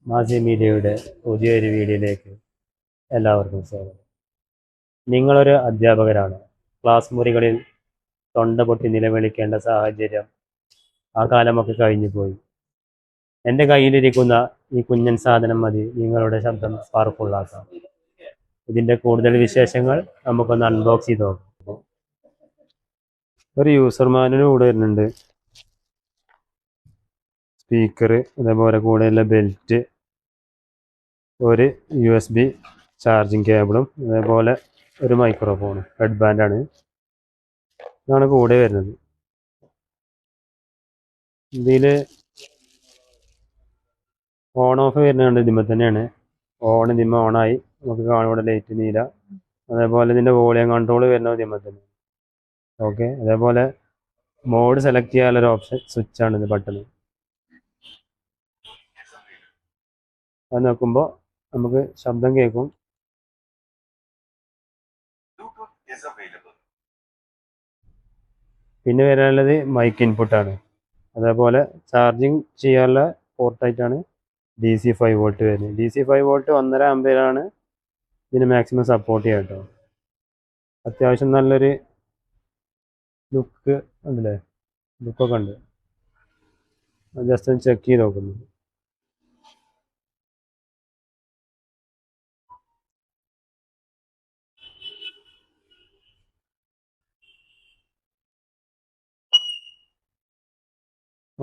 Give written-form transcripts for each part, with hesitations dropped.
മാസി മീഡിയയുടെ പുതിയൊരു വീഡിയോയിലേക്ക് എല്ലാവർക്കും സ്വാഗതം. നിങ്ങളൊരു അധ്യാപകരാണ്. ക്ലാസ് മുറികളിൽ തൊണ്ട പൊട്ടി നിലവിളിക്കേണ്ട സാഹചര്യം ആ കാലമൊക്കെ കഴിഞ്ഞു പോയി. എൻ്റെ കയ്യിലിരിക്കുന്ന ഈ കുഞ്ഞൻ സാധനം മതി നിങ്ങളുടെ ശബ്ദം പവർഫുള്ളാക്കാം. ഇതിൻ്റെ കൂടുതൽ വിശേഷങ്ങൾ നമുക്കൊന്ന് അൺബോക്സ് ചെയ്ത് നോക്കാം. ഒരു യൂസർ മാനുവൽ കൂടെ വരുന്നുണ്ട്, സ്പീക്കർ, അതേപോലെ കൂടെയുള്ള ബെൽറ്റ്, ഒരു USB ചാർജിങ് കേബിളും, അതേപോലെ ഒരു മൈക്രോഫോണും ഹെഡ് ബാൻഡാണ് ഇതാണ് കൂടെ വരുന്നത്. ഇതിൽ ഓൺ ഓഫ് വരുന്നുണ്ട്, ഇതിമ്മ തന്നെയാണ്. ഇതിമ്മ ഓണായി നമുക്ക് കാണും, ഇവിടെ ലൈറ്റ് നീല. അതേപോലെ ഇതിൻ്റെ വോളിയം കൺട്രോൾ വരുന്നത് ഇതിമ്മ തന്നെ. ഓക്കെ, അതേപോലെ മോഡ് സെലക്ട് ചെയ്യാനുള്ളൊരു ഓപ്ഷൻ സ്വിച്ചാണ് ഇത്, ബട്ടൺ. അത് നോക്കുമ്പോൾ നമുക്ക് ശബ്ദം കേൾക്കും. പിന്നെ വരാനുള്ളത് മൈക്ക് ഇൻപുട്ടാണ്. അതേപോലെ ചാർജിങ് ചെയ്യാനുള്ള പോർട്ടായിട്ടാണ് DC 5 വോൾട്ട് വരുന്നത്. DC 5 വോൾട്ട് 1.5 ആമ്പിയറാണ് ഇതിന് മാക്സിമം സപ്പോർട്ട് ചെയ്യാം കേട്ടോ. അത്യാവശ്യം നല്ലൊരു ലുക്ക് ഉണ്ടല്ലേ, ലുക്കൊക്കെ ഉണ്ട്. ജസ്റ്റ് ഒന്ന് ചെക്ക് ചെയ്ത് നോക്കുന്നു.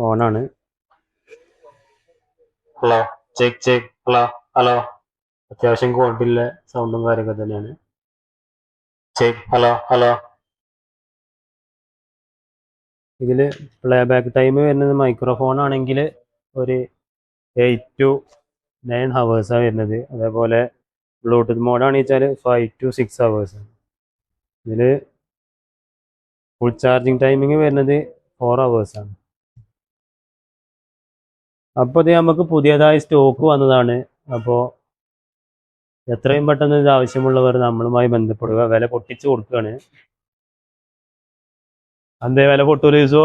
ഓണാണ്. Hello, check check. Hello hello. അത്യാവശ്യം ക്വാളിറ്റിയുള്ള സൗണ്ടും കാര്യമൊക്കെ തന്നെയാണ്. ചെക്ക്. Hello hello. ഇതിൽ പ്ലേ ബാക്ക് ടൈം വരുന്നത് മൈക്രോഫോൺ ആണെങ്കിൽ ഒരു 8 to 9 ഹവേഴ്സാണ് വരുന്നത്. അതേപോലെ ബ്ലൂടൂത്ത് മോഡാണെന്ന് വെച്ചാൽ 5 to 6 ഹവേഴ്സ്. ഇതിൽ ഫുൾ ചാർജിങ് ടൈമിങ് വരുന്നത് 4 ഹവേഴ്സാണ്. അപ്പോൾ ഇത് നമുക്ക് പുതിയതായി സ്റ്റോക്ക് വന്നതാണ്. അപ്പോൾ എത്രയും പെട്ടെന്ന് ഇത് ആവശ്യമുള്ളവർ നമ്മളുമായി ബന്ധപ്പെടുക. വില പൊട്ടിച്ച് കൊടുക്കുകയാണ്. അന്തേ വില പൊട്ടൂല യൂസോ?